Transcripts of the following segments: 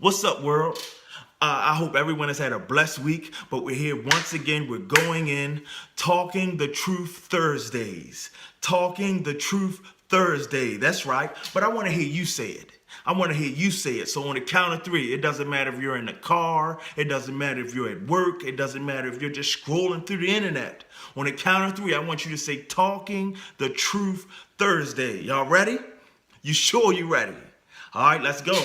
What's up, world? I hope everyone has had a blessed week, but we're here once again. We're going in, Talking the Truth Thursdays. Talking the Truth Thursday. That's right. But I want to hear you say it. I want to hear you say it. So on the count of three, it doesn't matter if you're in the car. It doesn't matter if you're at work. It doesn't matter if you're just scrolling through the internet. On the count of three, I want you to say Talking the Truth Thursday. Y'all ready? You sure you ready? All right, let's go.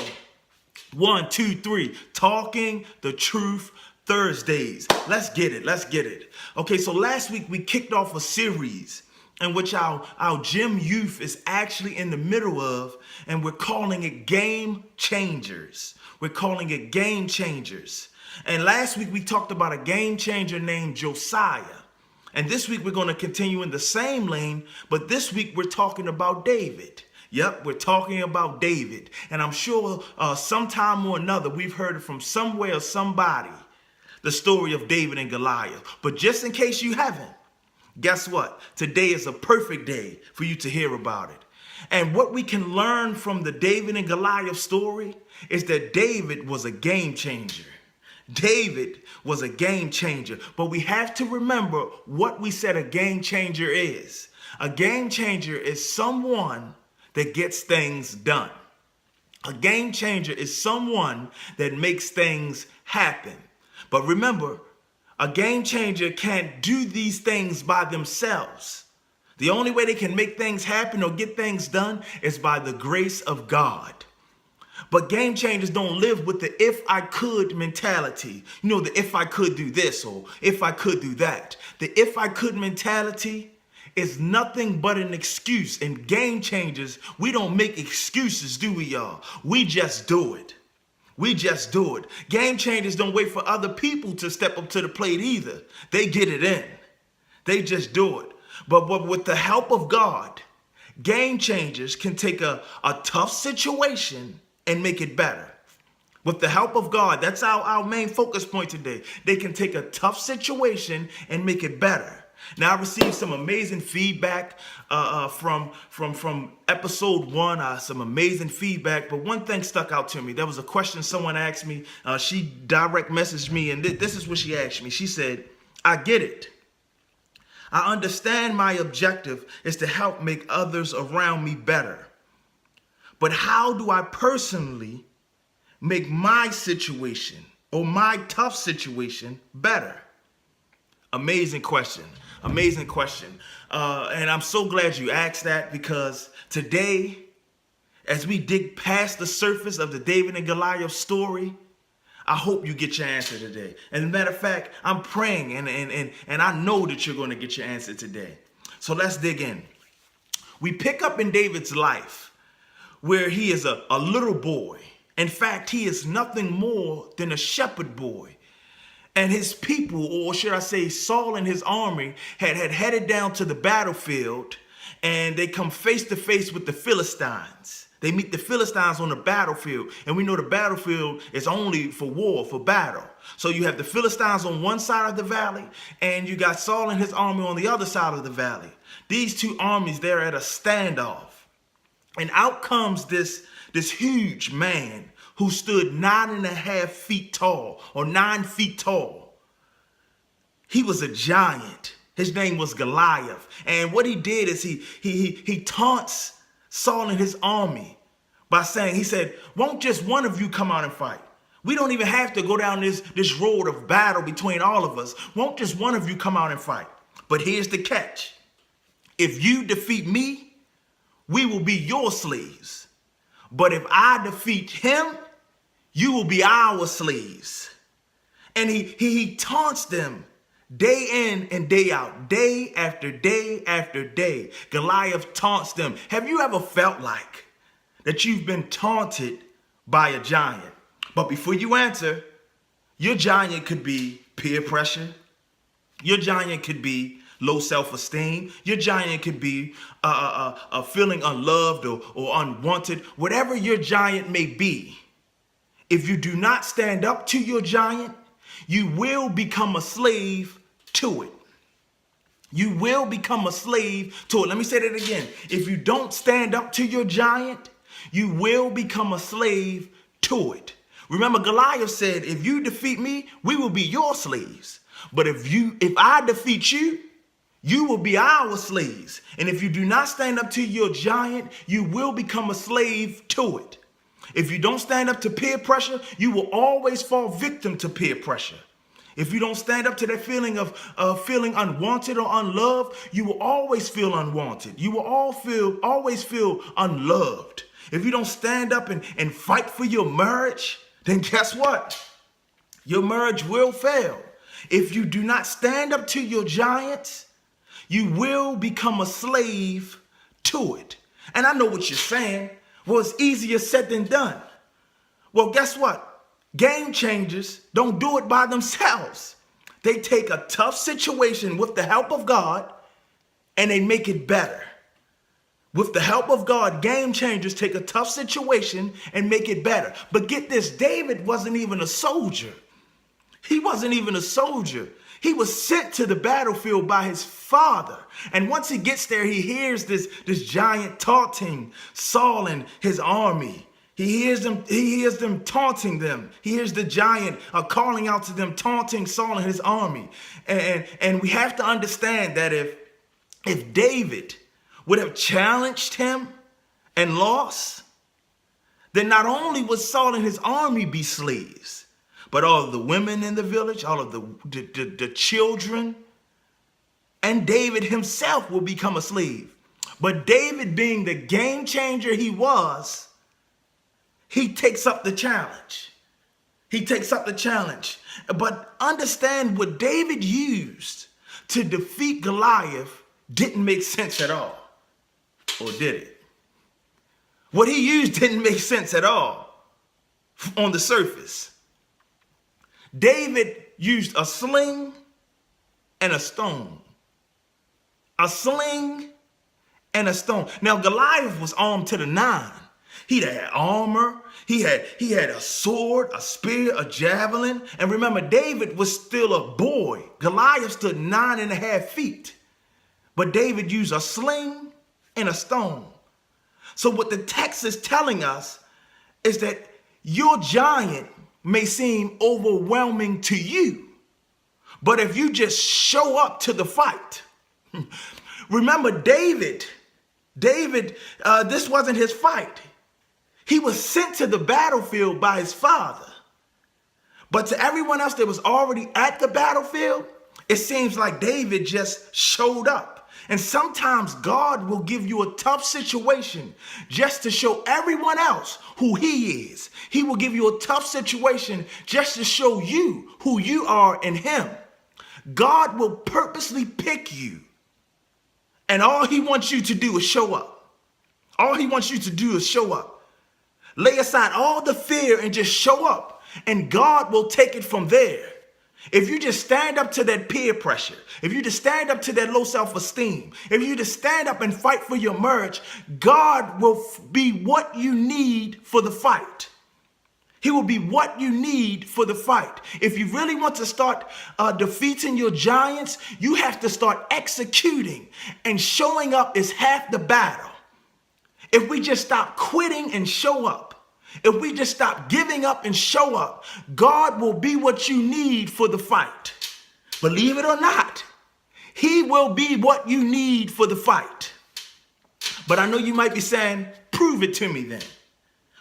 1, 2, 3. Talking the Truth Thursdays. Let's get it. Let's get it. Okay, so last week we kicked off a series in which our gym youth is actually in the middle of, and we're calling it Game Changers. We're calling it Game Changers. And last week we talked about a game changer named Josiah. And this week we're going to continue in the same lane, but this week we're talking about David. Yep, we're talking about David. And I'm sure sometime or another we've heard it from somewhere or somebody, the story of David and Goliath. But just in case you haven't, guess what? Today is a perfect day for you to hear about it. And what we can learn from the David and Goliath story is that David was a game changer. David was a game changer. But we have to remember what we said a game changer is. A game changer is someone that gets things done. A game changer is someone that makes things happen. But remember, a game changer can't do these things by themselves. The only way they can make things happen or get things done is by the grace of God. But game changers don't live with the if I could mentality. You know, the if I could do this or if I could do that. The if I could mentality is nothing but an excuse. And game changers, we don't make excuses, do we, y'all? We just do it. We just do it. Game changers don't wait for other people to step up to the plate either. They get it in. They just do it. But with the help of God, game changers can take a tough situation and make it better. With the help of God, that's our main focus point today. They can take a tough situation and make it better. Now, I received some amazing feedback from episode 1, some amazing feedback. But one thing stuck out to me. There was a question someone asked me. She direct messaged me, and this is what she asked me. She said, I get it. I understand my objective is to help make others around me better. But how do I personally make my situation or my tough situation better? Amazing question. Amazing question. And I'm so glad you asked that, because today, as we dig past the surface of the David and Goliath story, I hope you get your answer today. And as a matter of fact, I'm praying and I know that you're going to get your answer today. So let's dig in. We pick up in David's life where he is a little boy. In fact, he is nothing more than a shepherd boy. And his people, or should I say Saul and his army, had headed down to the battlefield, and they come face to face with the Philistines. They meet the Philistines on the battlefield, and we know the battlefield is only for war, for battle. So you have the Philistines on one side of the valley, and you got Saul and his army on the other side of the valley. These two armies, they're at a standoff. And out comes this huge man who stood 9.5 feet tall, or 9 feet tall. He was a giant. His name was Goliath. And what he did is he taunts Saul and his army by saying, he said, won't just one of you come out and fight? We don't even have to go down this road of battle between all of us. Won't just one of you come out and fight? But here's the catch. If you defeat me, we will be your slaves. But if I defeat him, you will be our slaves. And he taunts them day in and day out, day after day after day. Goliath taunts them. Have you ever felt like that you've been taunted by a giant? But before you answer, your giant could be peer pressure. Your giant could be low self-esteem. Your giant could be feeling unloved or unwanted. Whatever your giant may be, if you do not stand up to your giant, you will become a slave to it. You will become a slave to it. Let me say that again. If you don't stand up to your giant, you will become a slave to it. Remember, Goliath said, if you defeat me, we will be your slaves. But if I defeat you, you will be our slaves. And if you do not stand up to your giant, you will become a slave to it. If you don't stand up to peer pressure, you will always fall victim to peer pressure. If you don't stand up to that feeling of feeling unwanted or unloved, you will always feel unwanted. You will always feel unloved. If you don't stand up and fight for your marriage, then guess what? Your marriage will fail. If you do not stand up to your giants, you will become a slave to it. And I know what you're saying. Well, it's easier said than done. Well, guess what? Game changers don't do it by themselves. They take a tough situation with the help of God and they make it better. With the help of God, game changers take a tough situation and make it better. But get this, David wasn't even a soldier. He wasn't even a soldier. He was sent to the battlefield by his father. And once he gets there, he hears this giant taunting Saul and his army. He hears them taunting them. He hears the giant calling out to them, taunting Saul and his army. And we have to understand that if David would have challenged him and lost, then not only would Saul and his army be slaves, but all of the women in the village, all of the children, and David himself will become a slave. But David, being the game changer he was, he takes up the challenge. He takes up the challenge. But understand, what David used to defeat Goliath didn't make sense at all. Or did it? What he used didn't make sense at all on the surface. David used a sling and a stone. A sling and a stone. Now, Goliath was armed to the nine. He had armor. He had a sword, a spear, a javelin. And remember, David was still a boy. Goliath stood 9.5 feet. But David used a sling and a stone. So what the text is telling us is that your giant may seem overwhelming to you, but if you just show up to the fight. Remember, David, this wasn't his fight. He was sent to the battlefield by his father. But to everyone else that was already at the battlefield, it seems like David just showed up. And sometimes God will give you a tough situation just to show everyone else who he is. He will give you a tough situation just to show you who you are in him. God will purposely pick you. And all he wants you to do is show up. All he wants you to do is show up. Lay aside all the fear and just show up. And God will take it from there. If you just stand up to that peer pressure, if you just stand up to that low self-esteem, if you just stand up and fight for your marriage, God will be what you need for the fight. He will be what you need for the fight. If you really want to start defeating your giants, you have to start executing, and showing up is half the battle. If we just stop quitting and show up, if we just stop giving up and show up, God will be what you need for the fight. Believe it or not, he will be what you need for the fight. But I know you might be saying, prove it to me then.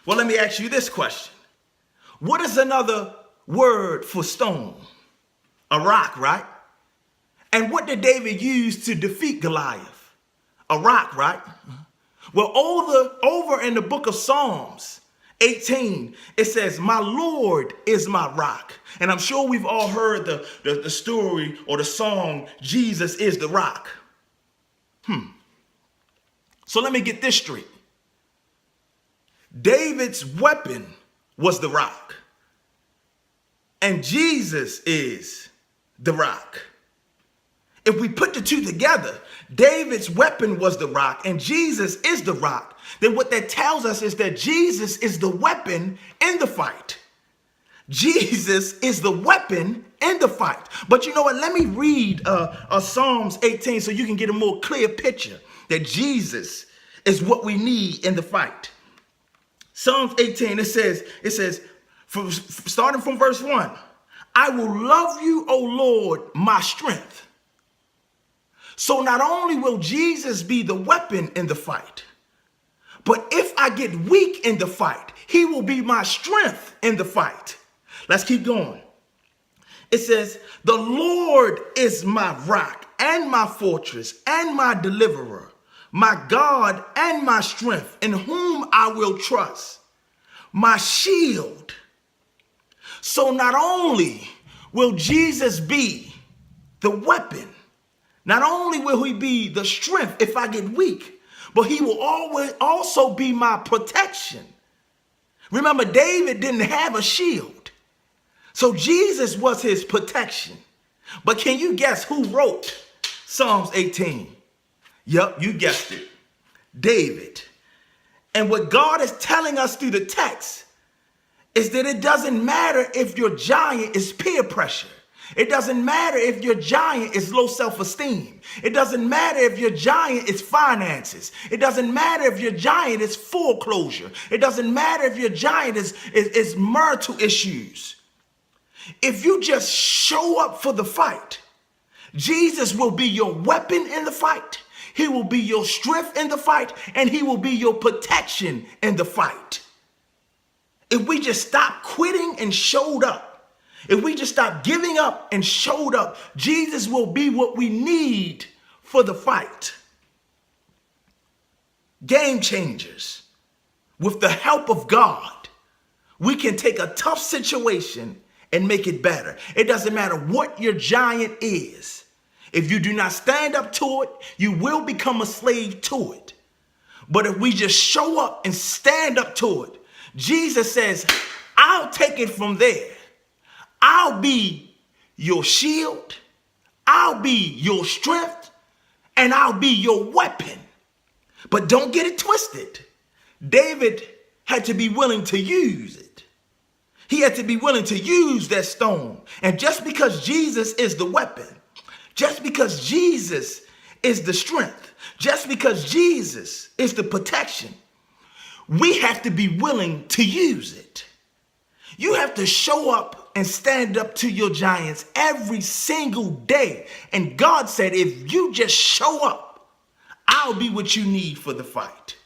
Well, let me ask you this question. What is another word for stone? A rock, right? And what did David use to defeat Goliath? A rock, right? Well, over in the book of Psalms 18, it says, my Lord is my rock. And I'm sure we've all heard the story or the song, Jesus is the rock. So let me get this straight. David's weapon was the rock. And Jesus is the rock. If we put the two together, David's weapon was the rock and Jesus is the rock, then what that tells us is that Jesus is the weapon in the fight. Jesus is the weapon in the fight. But you know what? Let me read Psalms 18 so you can get a more clear picture that Jesus is what we need in the fight. Psalms 18, it says, Starting from verse 1. I will love you, O Lord, my strength. So not only will Jesus be the weapon in the fight, but if I get weak in the fight, he will be my strength in the fight. Let's keep going. It says, the Lord is my rock and my fortress and my deliverer, my God and my strength, in whom I will trust, my shield. So not only will Jesus be the weapon, not only will he be the strength if I get weak, but he will always also be my protection. Remember, David didn't have a shield. So Jesus was his protection. But can you guess who wrote Psalms 18? Yep, you guessed it. David. And what God is telling us through the text is that it doesn't matter if your giant is peer pressure. It doesn't matter if your giant is low self-esteem. It doesn't matter if your giant is finances. It doesn't matter if your giant is foreclosure. It doesn't matter if your giant is marital issues. If you just show up for the fight, Jesus will be your weapon in the fight. He will be your strength in the fight, and he will be your protection in the fight. If we just stop quitting and showed up, if we just stop giving up and showed up, Jesus will be what we need for the fight. Game changers. With the help of God, we can take a tough situation and make it better. It doesn't matter what your giant is. If you do not stand up to it, you will become a slave to it. But if we just show up and stand up to it, Jesus says, I'll take it from there. I'll be your shield. I'll be your strength. And I'll be your weapon. But don't get it twisted. David had to be willing to use it. He had to be willing to use that stone. And just because Jesus is the weapon, just because Jesus is the strength, just because Jesus is the protection, we have to be willing to use it. You have to show up and stand up to your giants every single day. And God said, if you just show up, I'll be what you need for the fight.